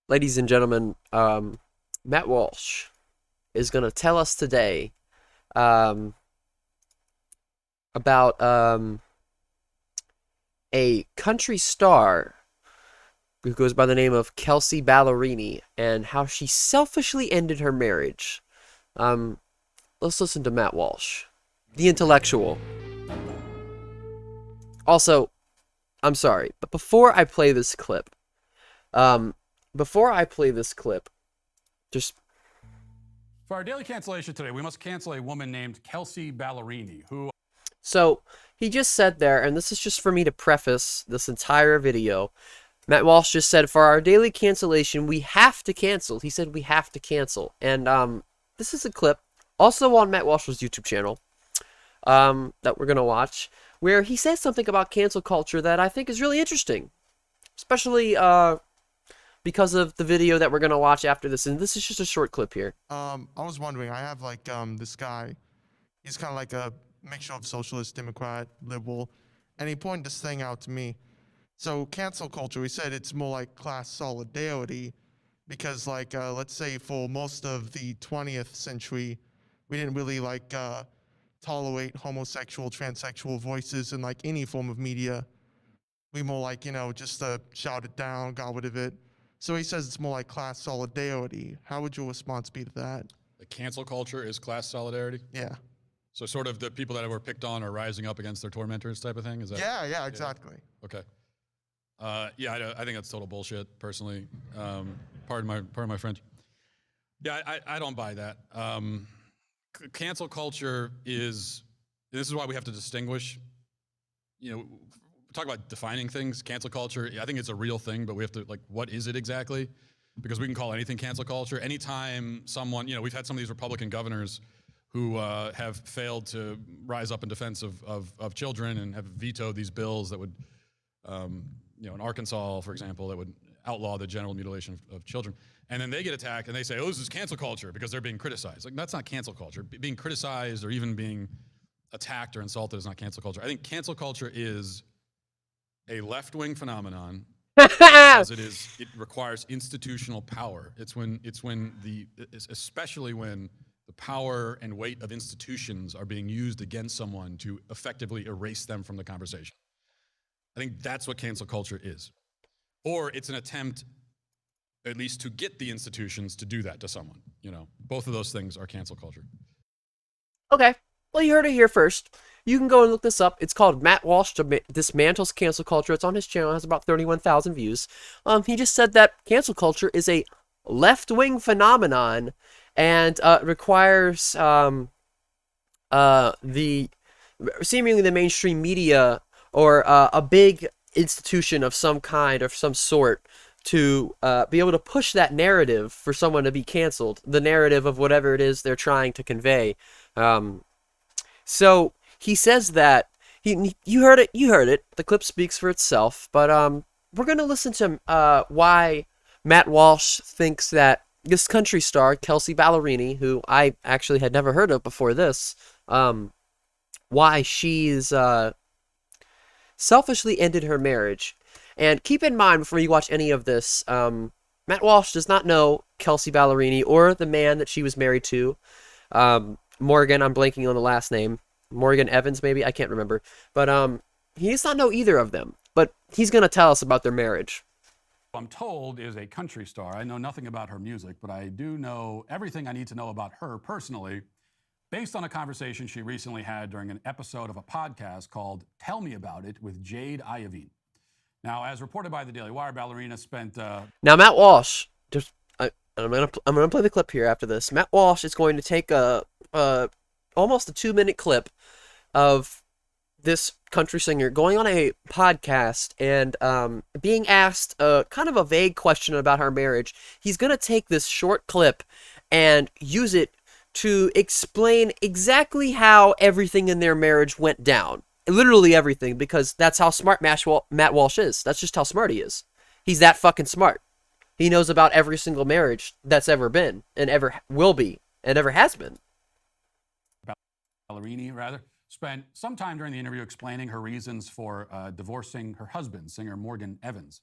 Ladies and gentlemen, Matt Walsh is going to tell us today um, about a country star who goes by the name of Kelsey Ballerini and how she selfishly ended her marriage. Um, let's listen to Matt Walsh, the intellectual. Also, I'm sorry, but um, before I play this clip, just For our daily cancellation today, we must cancel a woman named Kelsey Ballerini, who so he just said there, and this is just for me to preface this entire video. Matt Walsh just said, for our daily cancellation, we have to cancel. He said we have to cancel. And this is a clip, also on Matt Walsh's YouTube channel, that we're going to watch, where he says something about cancel culture that I think is really interesting, especially because of the video that we're going to watch after this. And this is just a short clip here. I was wondering, I have like this guy, he's kind of like a mixture of socialist, Democrat, liberal, and he pointed this thing out to me. So cancel culture, he said it's more like class solidarity because like let's say for most of the 20th century, we didn't really like tolerate homosexual, transsexual voices in like any form of media. We more like, just shout it down, got rid of it. So he says it's more like class solidarity. How would your response be to that? the cancel culture is class solidarity. Yeah. So sort of the people that were picked on are rising up against their tormentors type of thing. Is that? Yeah, exactly. Okay. Yeah, I think that's total bullshit. Personally, pardon my French. Yeah, I don't buy that. Cancel culture is. This is why we have to distinguish. Talk about defining things. Cancel culture. I think it's a real thing, but we have to what is it exactly? Because we can call anything cancel culture. Anytime someone, we've had some of these Republican governors who have failed to rise up in defense of children and have vetoed these bills that would, in Arkansas, for example, that would outlaw the genital mutilation of children. And then they get attacked and they say, oh, this is cancel culture because they're being criticized. Like, that's not cancel culture. Being criticized or even being attacked or insulted is not cancel culture. I think cancel culture is a left-wing phenomenon because it requires institutional power. Especially when the power and weight of institutions are being used against someone to effectively erase them from the conversation. I think that's what cancel culture is. Or it's an attempt, at least, to get the institutions to do that to someone. Both of those things are cancel culture. Okay. Well, you heard it here first. You can go and look this up. It's called Matt Walsh Dismantles Cancel Culture. It's on his channel. It has about 31,000 views. He just said that cancel culture is a left-wing phenomenon and requires the seemingly the mainstream media or a big institution of some kind or some sort to be able to push that narrative for someone to be canceled, the narrative of whatever it is they're trying to convey. So he says that you heard it, The clip speaks for itself. But we're gonna listen to why Matt Walsh thinks that this country star Kelsey Ballerini, who I actually had never heard of before this, why she's selfishly ended her marriage. And keep in mind before you watch any of this, Matt Walsh does not know Kelsey Ballerini or the man that she was married to. Morgan, I'm blanking on the last name. Morgan Evans, maybe? I can't remember. But he does not know either of them. But he's going to tell us about their marriage. I'm told is a country star. I know nothing about her music, but I do know everything I need to know about her personally based on a conversation she recently had during an episode of a podcast called Tell Me About It with Jade Iovine. Now, as reported by the Daily Wire, Ballerina spent... Now, Matt Walsh, I'm gonna play the clip here after this. Matt Walsh is going to take a almost a 2-minute clip of this country singer going on a podcast and being asked kind of a vague question about her marriage. He's going to take this short clip and use it to explain exactly how everything in their marriage went down. Literally everything, because that's how smart Matt Walsh is. That's just how smart he is. He's that fucking smart. He knows about every single marriage that's ever been and ever will be and ever has been. Ballerini, spent some time during the interview explaining her reasons for divorcing her husband, singer Morgan Evans.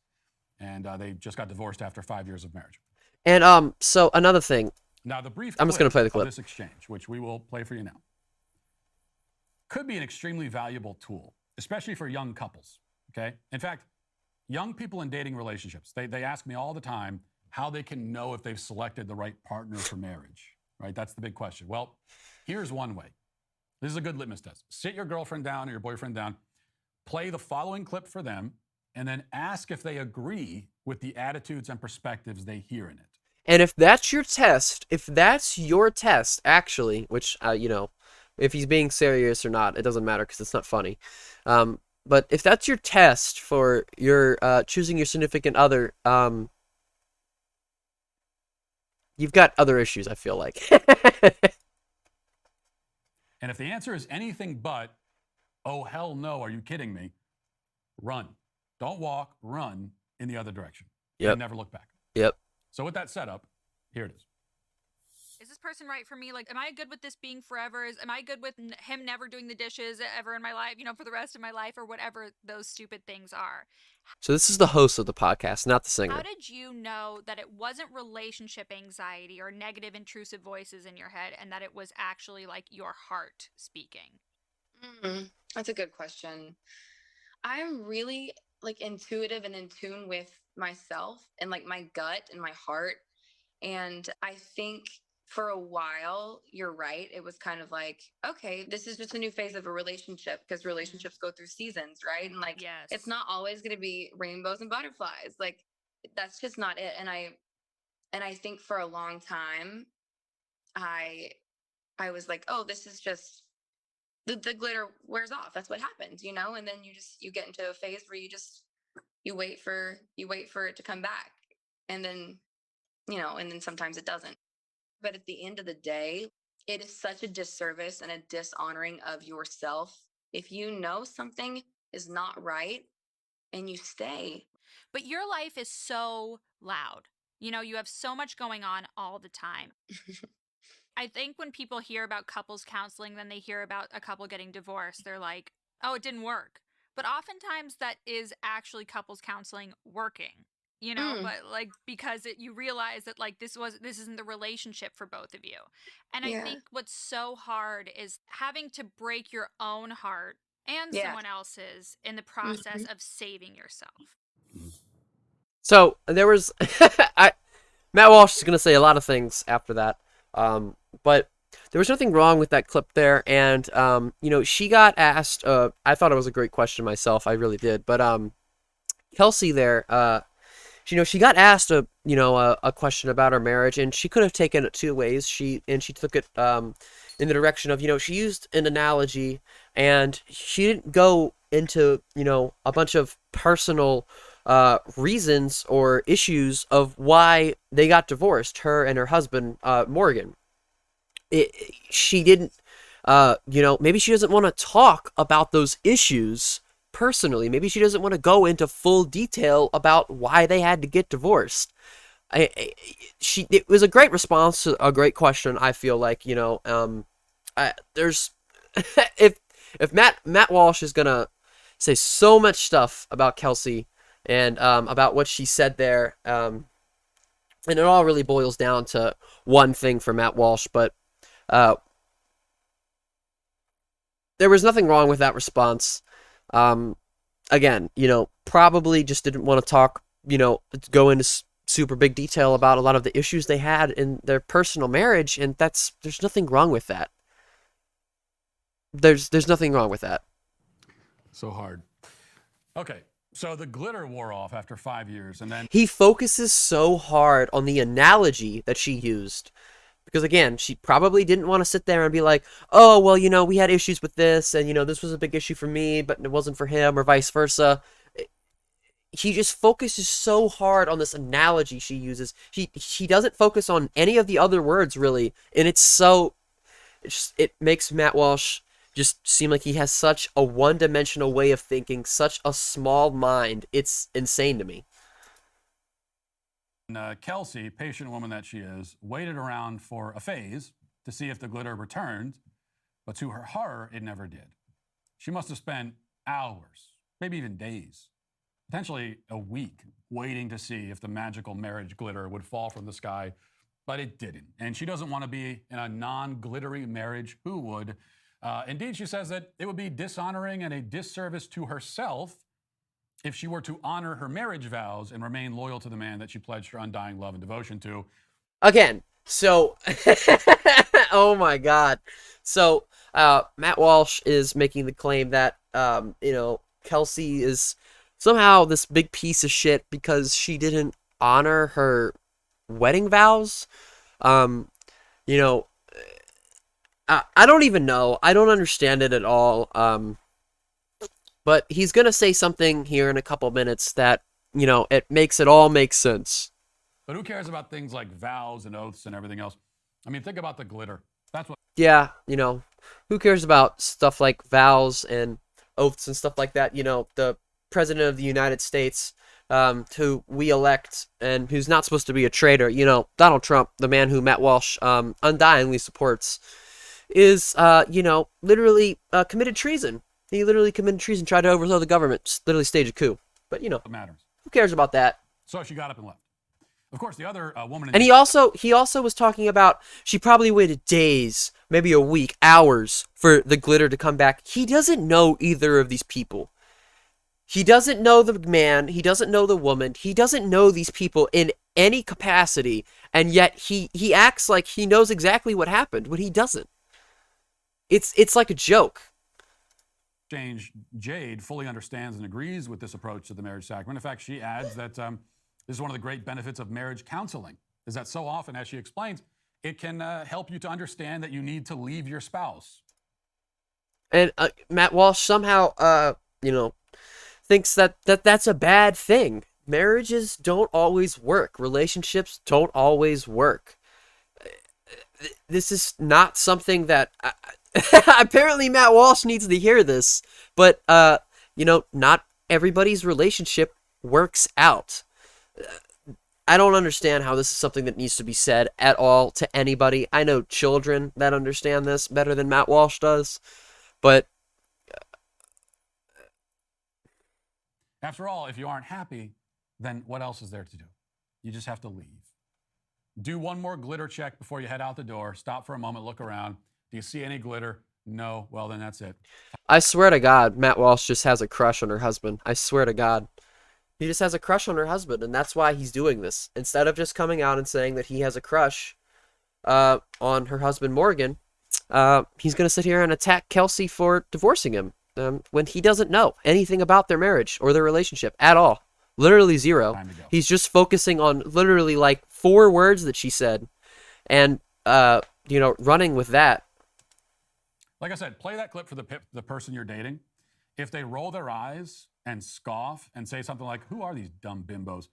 and they just got divorced after 5 years of marriage. And so another thing, Now, the brief I'm just gonna play the of clip. this exchange, which we will play for you now, could be an extremely valuable tool, especially for young couples, okay? In fact, young people in dating relationships, they ask me all the time how they can know if they've selected the right partner for marriage, right? That's the big question. Well, here's one way. This is a good litmus test. Sit your girlfriend down or your boyfriend down, play the following clip for them, and then ask if they agree with the attitudes and perspectives they hear in it. and if that's your test, actually, which, if he's being serious or not, it doesn't matter because it's not funny. But if that's your test for your choosing your significant other, you've got other issues, I feel like. And if the answer is anything but, oh, hell no, are you kidding me? Run. Don't walk, run in the other direction. Yep. And never look back. Yep. So with that setup, here it is. Is this person right for me? Like, am I good with this being forever? Am I good with him never doing the dishes ever in my life, for the rest of my life, or whatever those stupid things are? So this is the host of the podcast, not the singer. How did you know that it wasn't relationship anxiety or negative intrusive voices in your head, and that it was actually like your heart speaking? That's a good question. I'm really intuitive and in tune with myself and my gut and my heart. And I think for a while, you're right. It was kind of like, okay, this is just a new phase of a relationship, because relationships go through seasons, right? And Yes. it's not always going to be rainbows and butterflies. That's just not it. And I think for a long time, I was like, oh, this is just the glitter wears off. That's what happens, and then you get into a phase where you wait for it to come back. And then, and then sometimes it doesn't. But at the end of the day, it is such a disservice and a dishonoring of yourself if you know something is not right and you stay. But your life is so loud. You have so much going on all the time. I think when people hear about couples counseling, then they hear about a couple getting divorced, they're like, oh, it didn't work. But oftentimes that is actually couples counseling working. But because you realize that this isn't the relationship for both of you. And I think what's so hard is having to break your own heart and someone else's in the process of saving yourself. So there was, Matt Walsh is going to say a lot of things after that, but there was nothing wrong with that clip there. And she got asked. I thought it was a great question myself. I really did. But Kelsey there. She got asked a question about her marriage, and she could have taken it two ways. She took it in the direction of, she used an analogy, and she didn't go into, a bunch of personal reasons or issues of why they got divorced, her and her husband, Morgan. She didn't, maybe she doesn't want to talk about those issues personally. Maybe she doesn't want to go into full detail about why they had to get divorced. It was a great response to a great question. I feel like, there's if Matt Walsh is gonna say so much stuff about Kelsey and about what she said there, and it all really boils down to one thing for Matt Walsh, but there was nothing wrong with that response. Again, probably just didn't want to talk, go into super big detail about a lot of the issues they had in their personal marriage, and there's nothing wrong with that. There's nothing wrong with that. So hard. Okay, so the glitter wore off after 5 years, and then He focuses so hard on the analogy that she used. Because again, she probably didn't want to sit there and be like, oh, well, we had issues with this, and, this was a big issue for me, but it wasn't for him, or vice versa. He just focuses so hard on this analogy she uses. He doesn't focus on any of the other words, really, and it makes Matt Walsh just seem like he has such a one-dimensional way of thinking, such a small mind. It's insane to me. Kelsey, patient woman that she is, waited around for a phase to see if the glitter returned, but to her horror, it never did. She must have spent hours, maybe even days, potentially a week waiting to see if the magical marriage glitter would fall from the sky, but it didn't. And she doesn't want to be in a non-glittery marriage. Who would? Indeed, she says that it would be dishonoring and a disservice to herself if she were to honor her marriage vows and remain loyal to the man that she pledged her undying love and devotion to. Again, so oh my god. So Matt Walsh is making the claim that Kelsey is somehow this big piece of shit because she didn't honor her wedding vows. I don't even know. I don't understand it at all. But he's gonna say something here in a couple minutes that, it makes it all make sense. But who cares about things like vows and oaths and everything else? I mean, think about the glitter. That's what. Yeah, who cares about stuff like vows and oaths and stuff like that? The president of the United States, who we elect and who's not supposed to be a traitor, Donald Trump, the man who Matt Walsh undyingly supports, is, literally committed treason. He literally committed treason, tried to overthrow the government, just literally stage a coup. But, What matters. who cares about that? So she got up and left. Of course, the other woman in And he also was talking about she probably waited days, maybe a week, hours for the glitter to come back. He doesn't know either of these people. He doesn't know the man. He doesn't know the woman. He doesn't know these people in any capacity. And yet he acts like he knows exactly what happened when he doesn't. It's like a joke. exchange, Jade fully understands and agrees with this approach to the marriage sacrament. In fact, she adds that this is one of the great benefits of marriage counseling, is that so often, as she explains, it can help you to understand that you need to leave your spouse. And Matt Walsh somehow, thinks that that's a bad thing. Marriages don't always work. Relationships don't always work. This is not something that apparently Matt Walsh needs to hear this, but not everybody's relationship works out. I don't understand how this is something that needs to be said at all to anybody. I know children that understand this better than Matt Walsh does, but After all, if you aren't happy, then what else is there to do? You just have to leave. Do one more glitter check before you head out the door. Stop for a moment, look around. Do you see any glitter? No. Well, then that's it. I swear to God, Matt Walsh just has a crush on her husband. I swear to God. He just has a crush on her husband, and that's why he's doing this. Instead of just coming out and saying that he has a crush on her husband, Morgan, he's going to sit here and attack Kelsey for divorcing him when he doesn't know anything about their marriage or their relationship at all. Literally zero. Time to go. He's just focusing on literally like 4 words that she said and, running with that. Like I said, play that clip for the person you're dating. If they roll their eyes and scoff and say something like, "Who are these dumb bimbos?"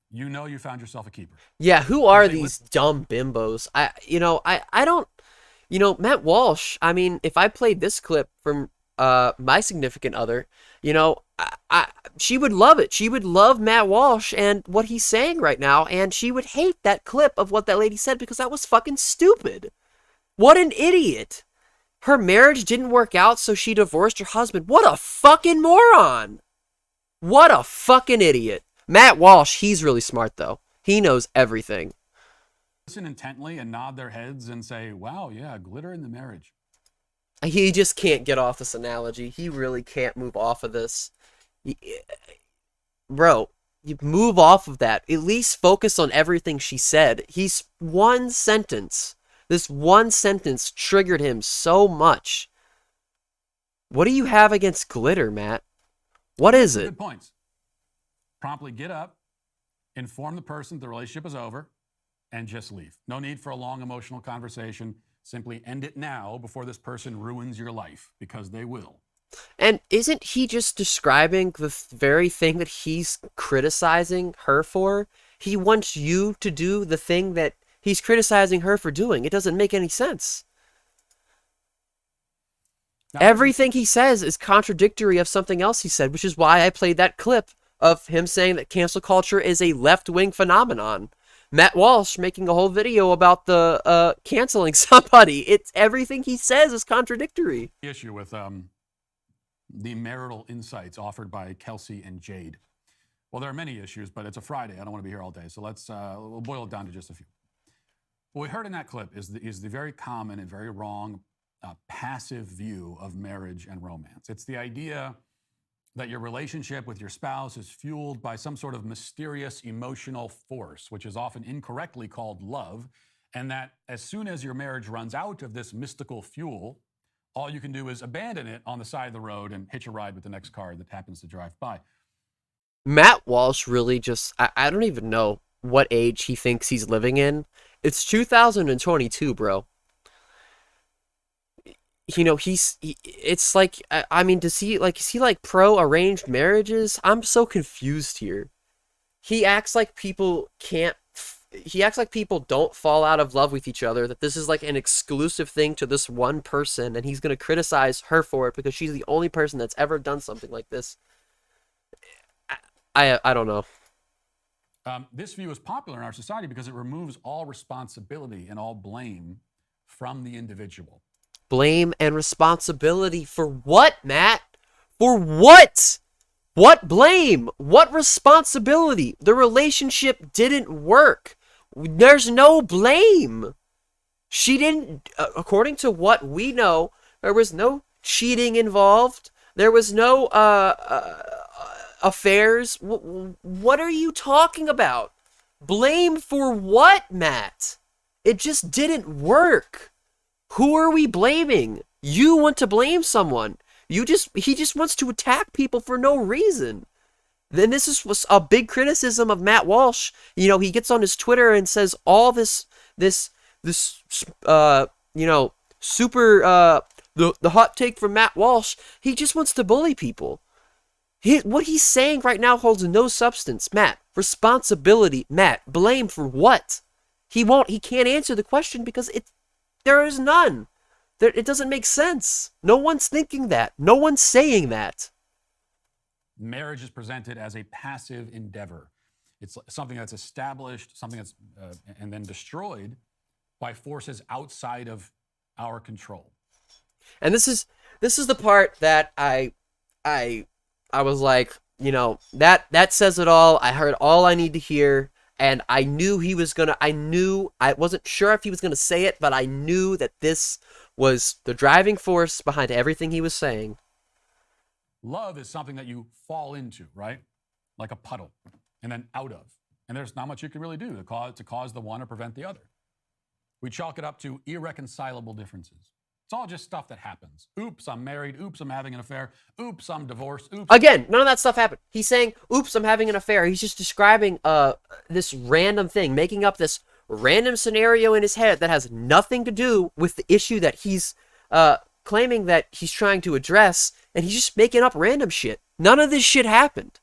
You know you found yourself a keeper. Yeah, who are They these dumb bimbos? I don't, Matt Walsh, I mean, if I played this clip from my significant other, she would love it. She would love Matt Walsh and what he's saying right now, and she would hate that clip of what that lady said because that was fucking stupid. What an idiot. Her marriage didn't work out, so she divorced her husband. What a fucking moron. What a fucking idiot. Matt Walsh, he's really smart, though. He knows everything. Listen intently and nod their heads and say, "Wow, yeah, glitter in the marriage." He just can't get off this analogy. He really can't move off of this. Bro, you move off of that. At least focus on everything she said. This one sentence triggered him so much. What do you have against glitter, Matt? What is it? Good points. Promptly get up, inform the person the relationship is over, and just leave. No need for a long emotional conversation. Simply end it now before this person ruins your life, because they will. And isn't he just describing the very thing that he's criticizing her for? He wants you to do the thing that he's criticizing her for doing. It doesn't make any sense. Now, Everything he says is contradictory of something else he said, which is why I played that clip of him saying that cancel culture is a left-wing phenomenon. Matt Walsh making a whole video about the canceling somebody. It's everything he says is contradictory. the issue with the marital insights offered by Kelsey and Jade. Well, there are many issues, but it's a Friday. I don't want to be here all day. So we'll boil it down to just a few. What we heard in that clip is the very common and very wrong passive view of marriage and romance. It's the idea that your relationship with your spouse is fueled by some sort of mysterious emotional force, which is often incorrectly called love, and that as soon as your marriage runs out of this mystical fuel, all you can do is abandon it on the side of the road and hitch a ride with the next car that happens to drive by. Matt Walsh really just, I don't even know what age he thinks he's living in. It's 2022, bro. You know, it's like, I mean, is he like pro arranged marriages? I'm so confused here. He acts like people don't fall out of love with each other, that this is like an exclusive thing to this one person, and he's going to criticize her for it because she's the only person that's ever done something like this. I don't know. This view is popular in our society because it removes all responsibility and all blame from the individual. Blame and responsibility for what, Matt? For what? What blame? What responsibility? The relationship didn't work. There's no blame. She didn't, according to what we know, there was no cheating involved. There was no affairs. What are you talking about? Blame for what, Matt? It just didn't work. Who are we blaming? You want to blame someone. He just wants to attack people for no reason. Then this was a big criticism of Matt Walsh. You know, he gets on his Twitter and says all this super the hot take from Matt Walsh. He just wants to bully people. What he's saying right now holds no substance. Matt, responsibility. Matt, blame for what? He can't answer the question because there is none. It doesn't make sense. No one's thinking that. No one's saying that. Marriage is presented as a passive endeavor. It's something that's established, something that's and then destroyed by forces outside of our control. And this is the part that I was like, you know, that says it all. I heard all I need to hear, and I knew I wasn't sure if he was gonna say it, but I knew that this was the driving force behind everything he was saying. Love is something that you fall into, right? Like a puddle, and then out of. And there's not much you can really do to cause the one or prevent the other. We chalk it up to irreconcilable differences. It's all just stuff that happens. Oops, I'm married. Oops, I'm having an affair. Oops, I'm divorced. Oops. Again, none of that stuff happened. He's saying, oops, I'm having an affair. He's just describing this random thing, making up this random scenario in his head that has nothing to do with the issue that he's claiming that he's trying to address, and he's just making up random shit. None of this shit happened.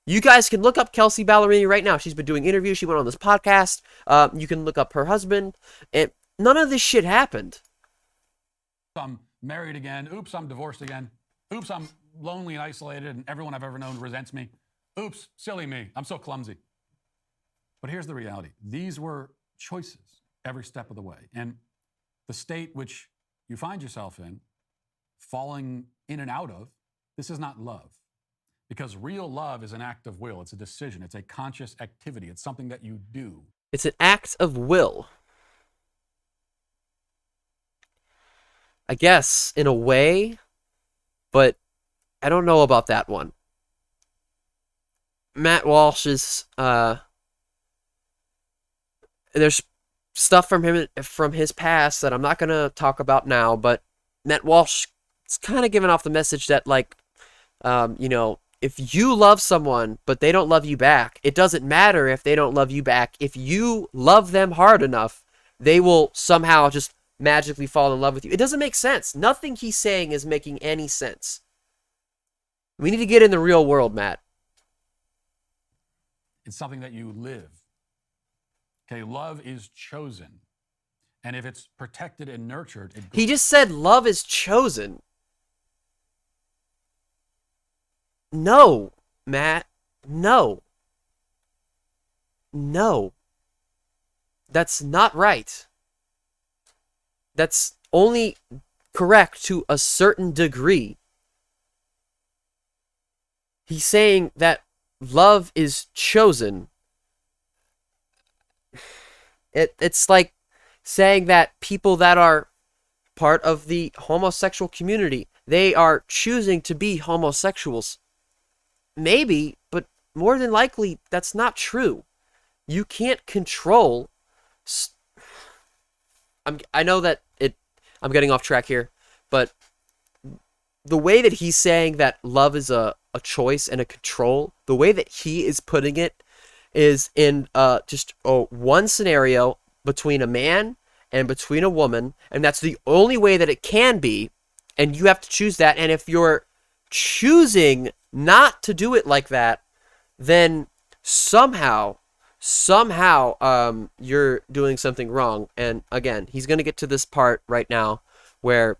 You guys can look up Kelsey Ballerini right now. She's been doing interviews. She went on this podcast. You can look up her husband. And none of this shit happened. I'm married again. Oops, I'm divorced again. Oops, I'm lonely and isolated and everyone I've ever known resents me. Oops, silly me. I'm so clumsy. But here's the reality. These were choices every step of the way. And the state which you find yourself in, falling in and out of, this is not love. Because real love is an act of will. It's a decision. It's a conscious activity. It's something that you do. It's an act of will. I guess, in a way, but I don't know about that one. Matt Walsh is, there's stuff from his past that I'm not going to talk about now, but Matt Walsh is kind of giving off the message that, like, you know, if you love someone, but they don't love you back, it doesn't matter if they don't love you back. If you love them hard enough, they will somehow just magically fall in love with you. It doesn't make sense. Nothing he's saying is making any sense. We need to get in the real world, Matt. It's something that you live. Okay, love is chosen. And if it's protected and nurtured, He just said love is chosen. No, Matt. No. No. That's not right. That's only correct to a certain degree. He's saying that love is chosen, it's like saying that people that are part of the homosexual community, they are choosing to be homosexuals. Maybe, but more than likely, that's not true. You can't control. I know that I'm getting off track here, but the way that he's saying that love is a choice and a control, the way that he is putting it is in just one scenario between a man and between a woman, and that's the only way that it can be, and you have to choose that. And if you're choosing not to do it like that, then somehow you're doing something wrong. And again, he's going to get to this part right now where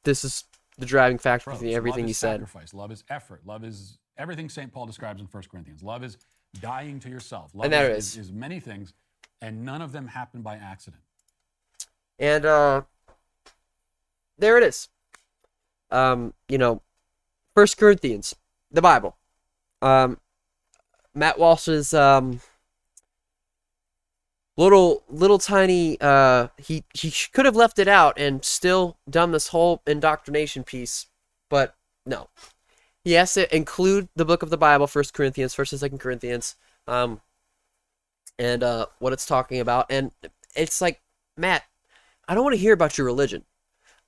this is the driving factor for everything love he is said. Sacrifice. Love is effort. Love is everything St. Paul describes in 1 Corinthians. Love is dying to yourself. Love And there it is. is many things, and none of them happen by accident. And there it is. 1 Corinthians, the Bible. Matt Walsh's little tiny he could have left it out and still done this whole indoctrination piece, but no. He has to include the book of the Bible, 1 Corinthians, 1st and 2nd Corinthians, and what it's talking about. And it's like, Matt, I don't want to hear about your religion.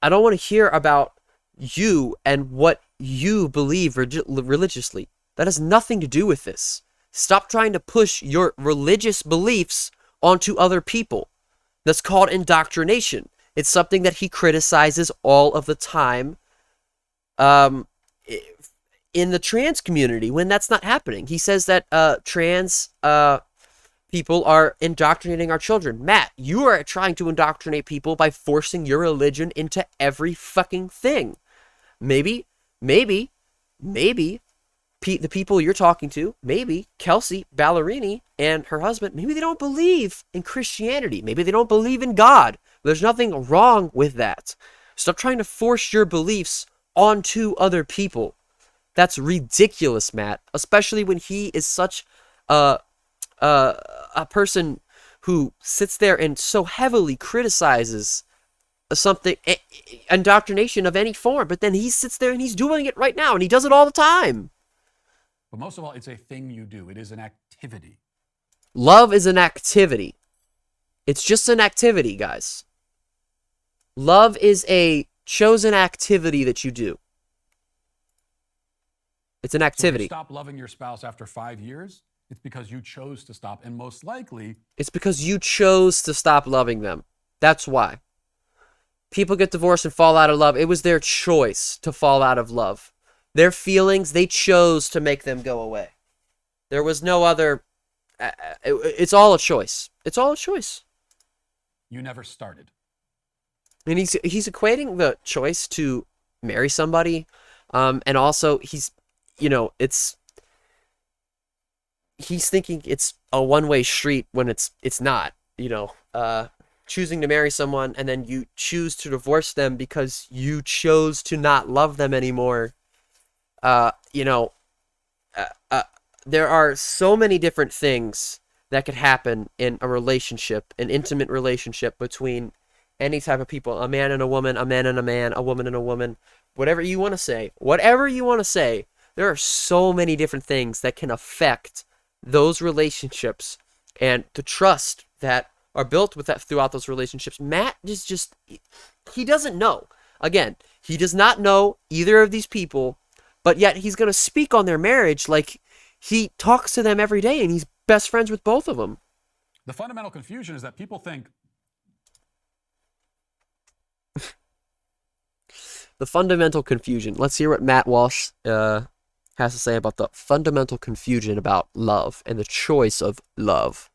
I don't want to hear about you and what you believe religiously. That has nothing to do with this. Stop trying to push your religious beliefs onto other people. That's called indoctrination. It's something that he criticizes all of the time in the trans community when that's not happening. He says that trans people are indoctrinating our children. Matt, you are trying to indoctrinate people by forcing your religion into every fucking thing. Maybe the people you're talking to, maybe Kelsey Ballerini and her husband, maybe they don't believe in Christianity. Maybe they don't believe in God. There's nothing wrong with that. Stop trying to force your beliefs onto other people. That's ridiculous, Matt. Especially when he is such a person who sits there and so heavily criticizes something, indoctrination of any form. But then he sits there and he's doing it right now, and he does it all the time. But most of all, it's a thing you do. It is an activity. Love is an activity. It's just an activity, guys. Love is a chosen activity that you do. It's an So if activity. you stop loving your spouse after 5 years, it's because you chose to stop. And most likely, It's because you chose to stop loving them. That's why. People get divorced and fall out of love. It was their choice to fall out of love. Their feelings, they chose to make them go away. There was no other. It's all a choice. It's all a choice. you never started. And he's equating the choice to marry somebody, and also he's thinking it's a one-way street when it's not. Choosing to marry someone and then you choose to divorce them because you chose to not love them anymore. There are so many different things that could happen in a relationship, an intimate relationship between any type of people, a man and a woman, a man and a man, a woman and a woman, whatever you want to say, there are so many different things that can affect those relationships and the trust that are built with that throughout those relationships. Matt is he doesn't know. Again, he does not know either of these people, but yet he's going to speak on their marriage like he talks to them every day and he's best friends with both of them. The fundamental confusion is that people think The fundamental confusion. Let's hear what Matt Walsh has to say about the fundamental confusion about love and the choice of love.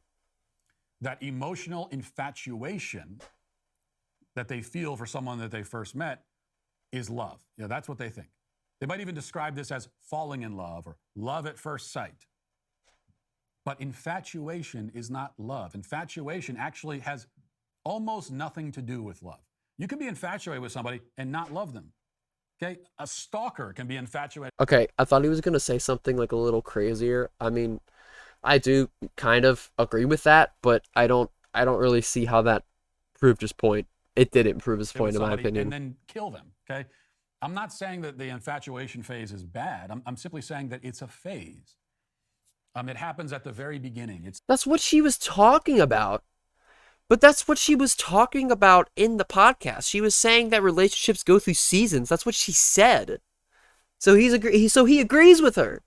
that emotional infatuation that they feel for someone that they first met is love. That's what they think. They might even describe this as falling in love or love at first sight. But infatuation is not love. Infatuation actually has almost nothing to do with love. You can be infatuated with somebody and not love them. Okay, a stalker can be infatuated Okay, I thought he was gonna say something like a little crazier. I mean, I do kind of agree with that, but I don't really see how that proved his point. It didn't prove his with point, in my somebody and opinion. then kill them. Okay, I'm not saying that the infatuation phase is bad. I'm simply saying that it's a phase. It happens at the very beginning. It's That's what she was talking about. But that's what she was talking about in the podcast. She was saying that relationships go through seasons. That's what she said. So he agrees with her.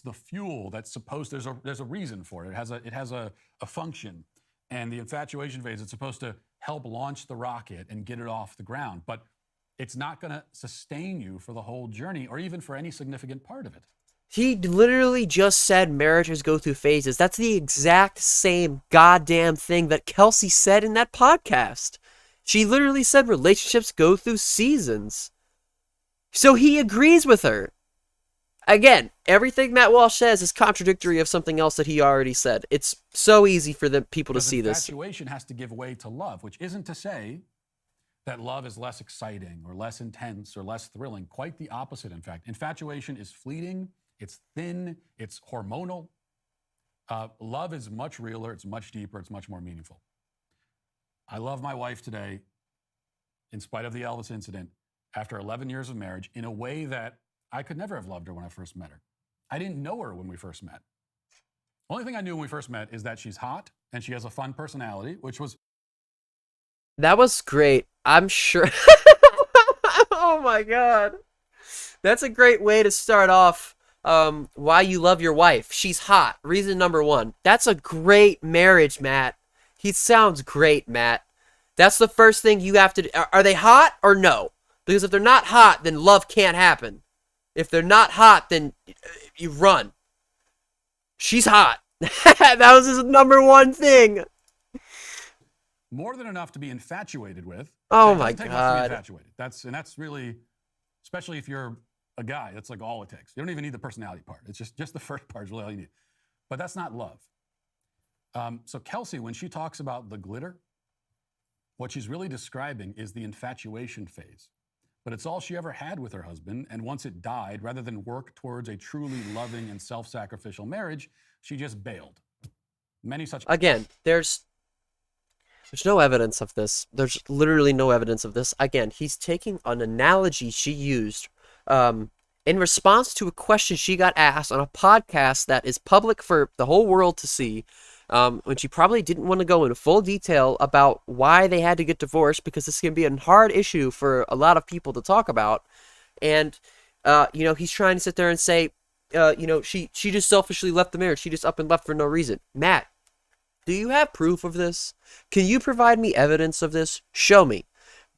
the fuel that's supposed. There's a reason for it. It has a function, and the infatuation phase. It's supposed to help launch the rocket and get it off the ground, but it's not going to sustain you for the whole journey or even for any significant part of it. He literally just said marriages go through phases. That's the exact same goddamn thing that Kelsey said in that podcast. She literally said relationships go through seasons. So he agrees with her. Again, everything Matt Walsh says is contradictory of something else that he already said. It's so easy for the people to Because see this. infatuation has to give way to love, which isn't to say that love is less exciting or less intense or less thrilling. Quite the opposite, in fact. Infatuation is fleeting, it's thin, it's hormonal. Love is much realer, it's much deeper, it's much more meaningful. I love my wife today, in spite of the Elvis incident, after 11 years of marriage, in a way that I could never have loved her when I first met her. I didn't know her when we first met. Only thing I knew when we first met is that she's hot and she has a fun personality, which was That was great. I'm sure. Oh my god. That's a great way to start off why you love your wife. She's hot. Reason number one. That's a great marriage, Matt. He sounds great, Matt. That's the first thing you have to do. Are they hot or no? Because if they're not hot, then love can't happen. If they're not hot, then you run. She's hot. That was his number one thing. more than enough to be infatuated with. Oh It my doesn't take much to God. be infatuated. That's really, especially if you're a guy, that's like all it takes. You don't even need the personality part. It's just the first part is really all you need. But that's not love. So Kelsey, when she talks about the glitter, what she's really describing is the infatuation phase. But it's all she ever had with her husband, and once it died, rather than work towards a truly loving and self-sacrificial marriage, she just bailed. Many such Again, there's no evidence of this. There's literally no evidence of this. Again, he's taking an analogy she used in response to a question she got asked on a podcast that is public for the whole world to see, when she probably didn't want to go into full detail about why they had to get divorced, because this can be a hard issue for a lot of people to talk about. And, he's trying to sit there and say, she just selfishly left the marriage. She just up and left for no reason. Matt, do you have proof of this? Can you provide me evidence of this? Show me.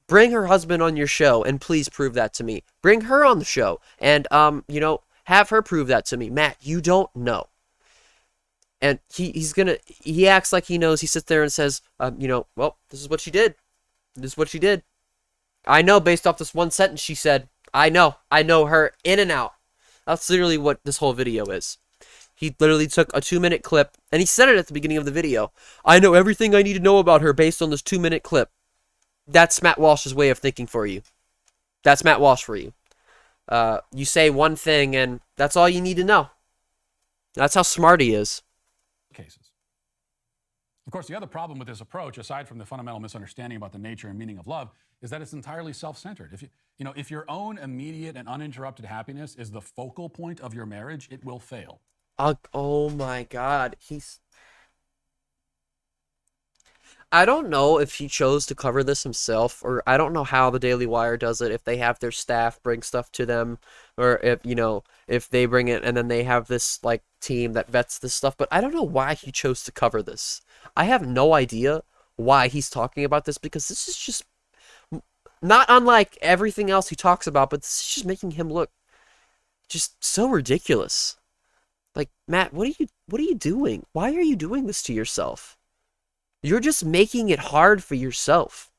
Bring her husband on your show and please prove that to me. Bring her on the show and, have her prove that to me. Matt, you don't know. And he acts like he knows. He sits there and says, well, this is what she did. This is what she did. I know based off this one sentence she said. I know her in and out. That's literally what this whole video is. He literally took a 2-minute clip, and he said it at the beginning of the video. I know everything I need to know about her based on this 2-minute clip. That's Matt Walsh's way of thinking for you. That's Matt Walsh for you. You say one thing, and that's all you need to know. That's how smart he is. cases. Of course, the other problem with this approach, aside from the fundamental misunderstanding about the nature and meaning of love, is that it's entirely self-centered. If your own immediate and uninterrupted happiness is the focal point of your marriage, it will fail. Oh my god. I don't know if he chose to cover this himself, or I don't know how the Daily Wire does it, if they have their staff bring stuff to them, or if they bring it and then they have this team that vets this stuff, but I don't know why he chose to cover this. I have no idea why he's talking about this, because this is just not unlike everything else he talks about, but this is just making him look just so ridiculous. Matt, what are you doing? Why are you doing this to yourself? You're just making it hard for yourself.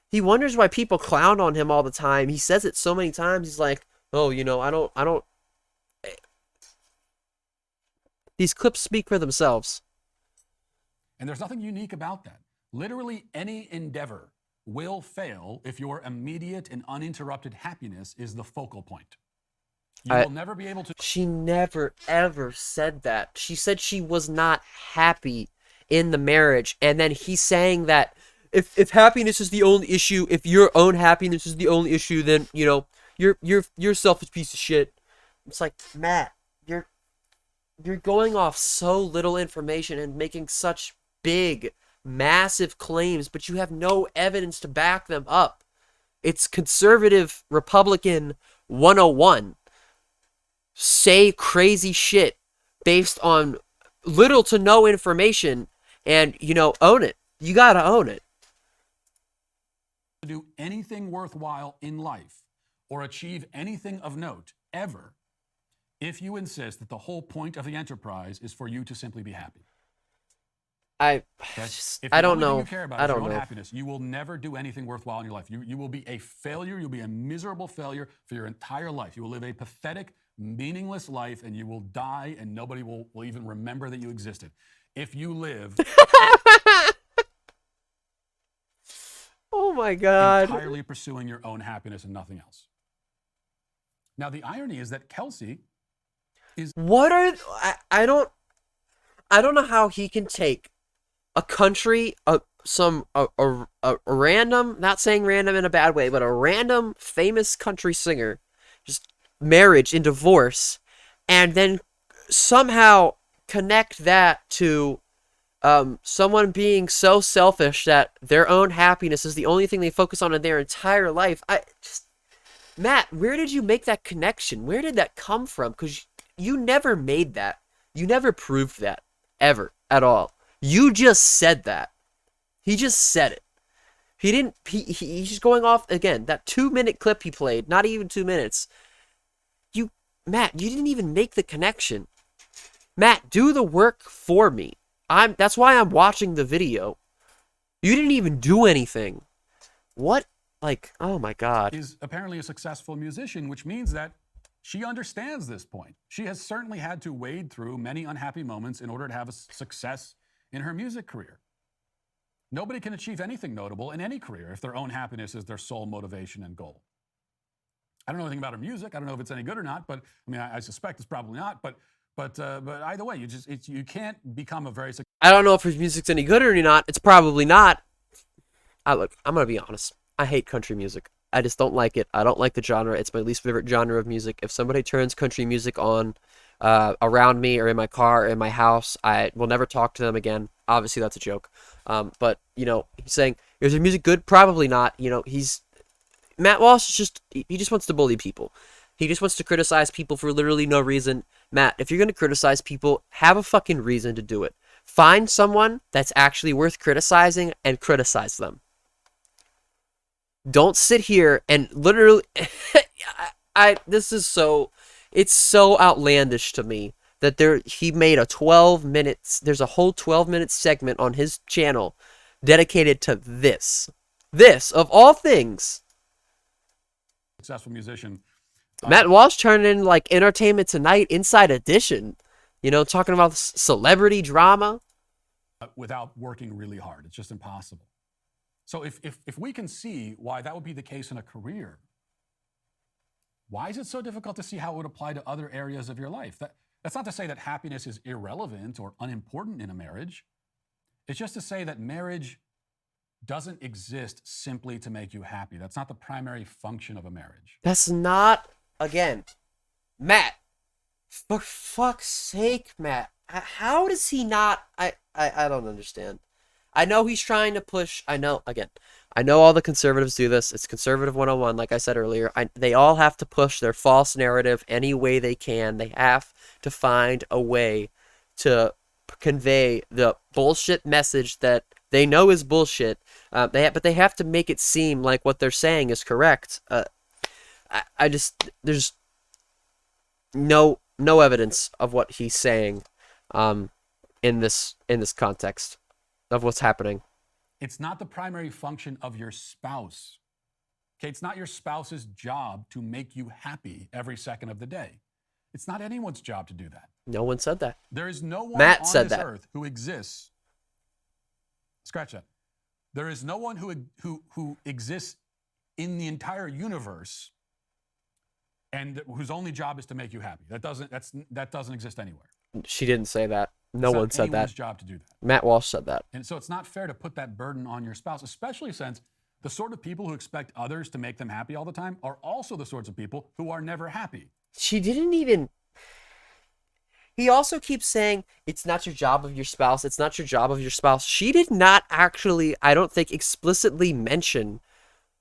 He wonders why people clown on him all the time. He says it so many times. He's like, oh, I don't. These clips speak for themselves. And there's nothing unique about that. Literally any endeavor will fail if your immediate and uninterrupted happiness is the focal point. You will never be able to. She never ever said that. She said she was not happy in the marriage, and then he's saying that if happiness is the only issue, if your own happiness is the only issue, then you know you're a selfish piece of shit. It's like, Matt, you're going off so little information and making such big, massive claims, but you have no evidence to back them up. It's conservative Republican 101. Say crazy shit based on little to no information and, you know, own it. You gotta own it. do anything worthwhile in life or achieve anything of note ever if you insist that the whole point of the enterprise is for you to simply be happy. I don't know. You care about I is your don't own know. happiness. You will never do anything worthwhile in your life. You will be a failure. You'll be a miserable failure for your entire life. You will live a pathetic, meaningless life, and you will die, and nobody will even remember that you existed. If you live Oh my god. entirely pursuing your own happiness and nothing else. Now, the irony is that Kelsey What are I don't know how he can take a country, a random, not saying random in a bad way, but a random famous country singer, just marriage and divorce, and then somehow connect that to someone being so selfish that their own happiness is the only thing they focus on in their entire life. Matt, where did you make that connection? Where did that come from? Because you never made that. You never proved that. Ever. At all. You just said that. He just said it. He didn't... He's just going off, again, that 2-minute clip he played, not even 2 minutes. Matt, you didn't even make the connection. Matt, do the work for me. That's why I'm watching the video. You didn't even do anything. What? Like, oh my god. is apparently a successful musician, which means that she understands this point. She has certainly had to wade through many unhappy moments in order to have a success in her music career. Nobody can achieve anything notable in any career if their own happiness is their sole motivation and goal. I don't know anything about her music. I don't know if it's any good or not, but I mean, I suspect it's probably not. But either way, you can't become a very I don't know if his music's any good or not. It's probably not. Look, I'm gonna be honest. I hate country music. I just don't like it. I don't like the genre. It's my least favorite genre of music. If somebody turns country music on around me or in my car or in my house, I will never talk to them again. Obviously, that's a joke. But, you know, he's saying, is their music good? Probably not. You know, Matt Walsh is he just wants to bully people. He just wants to criticize people for literally no reason. Matt, if you're going to criticize people, have a fucking reason to do it. Find someone that's actually worth criticizing and criticize them. Don't sit here and literally it's so outlandish to me that he made a 12 minutes, there's a whole 12-minute segment on his channel dedicated to this of all things. successful musician. Matt Walsh turned in like Entertainment Tonight Inside Edition, you know, talking about celebrity drama Without working really hard. It's just impossible. So if we can see why that would be the case in a career, why is it so difficult to see how it would apply to other areas of your life? That's not to say that happiness is irrelevant or unimportant in a marriage. It's just to say that marriage doesn't exist simply to make you happy. That's not the primary function of a marriage. That's not, again, Matt, for fuck's sake, Matt. How does he not? I don't understand. I know he's trying to push. I know all the conservatives do this. It's conservative 101, like I said earlier. They all have to push their false narrative any way they can. They have to find a way to convey the bullshit message that they know is bullshit. But they have to make it seem like what they're saying is correct. There's no evidence of what he's saying in this context of what's happening. It's not the primary function of your spouse. Okay, it's not your spouse's job to make you happy every second of the day. It's not anyone's job to do that. No one said that. There is no one Matt on said this that. earth who exists. Scratch that. There is no one who exists in the entire universe and whose only job is to make you happy. That doesn't exist anywhere. She didn't say that. No It's not one said anyone's that. job to do that. Matt Walsh said that. And so it's not fair to put that burden on your spouse, especially since the sort of people who expect others to make them happy all the time are also the sorts of people who are never happy. She didn't even. He also keeps saying it's not your job of your spouse. It's not your job of your spouse. She did not actually, I don't think, explicitly mention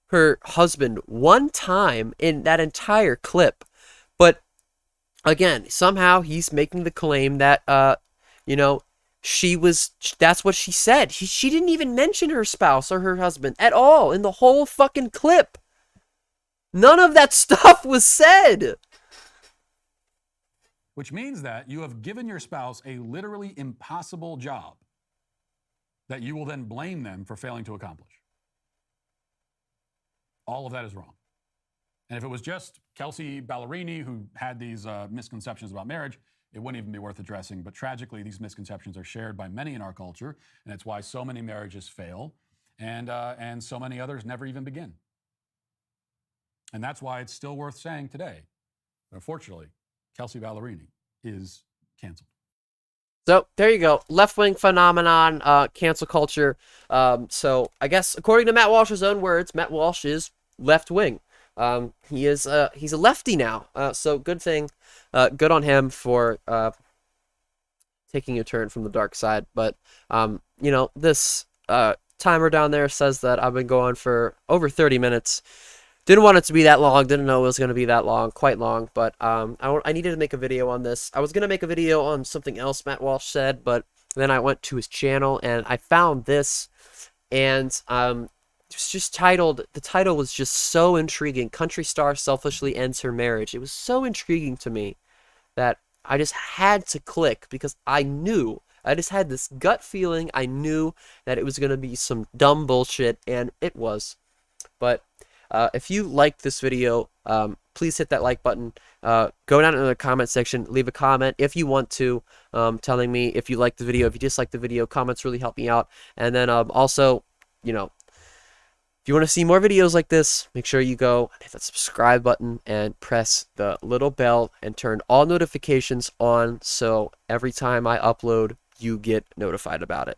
her husband one time in that entire clip. But again, somehow he's making the claim that, that's what she said. She didn't even mention her spouse or her husband at all in the whole fucking clip. None of that stuff was said. Which means that you have given your spouse a literally impossible job that you will then blame them for failing to accomplish. All of that is wrong. And if it was just Kelsey Ballerini who had these misconceptions about marriage, it wouldn't even be worth addressing. But tragically, these misconceptions are shared by many in our culture, and it's why so many marriages fail and so many others never even begin. And that's why it's still worth saying today. But unfortunately, Kelsey Ballerini is canceled. So there you go, left-wing phenomenon, cancel culture. So I guess according to Matt Walsh's own words, Matt Walsh is left-wing. He's a lefty now. So good thing, good on him for taking a turn from the dark side. But this timer down there says that I've been going for over 30 minutes. Didn't want it to be that long. Didn't know it was going to be that long, quite long. But I needed to make a video on this. I was going to make a video on something else Matt Walsh said, but then I went to his channel and I found this, and it's just titled. The title was just so intriguing. Country star selfishly ends her marriage. It was so intriguing to me that I just had to click because I knew. I just had this gut feeling. I knew that it was going to be some dumb bullshit, and it was. But if you liked this video, please hit that like button. Go down in the comment section, leave a comment if you want to, telling me if you like the video, if you dislike the video. Comments really help me out. And then also, if you want to see more videos like this, make sure you go hit that subscribe button and press the little bell and turn all notifications on so every time I upload, you get notified about it.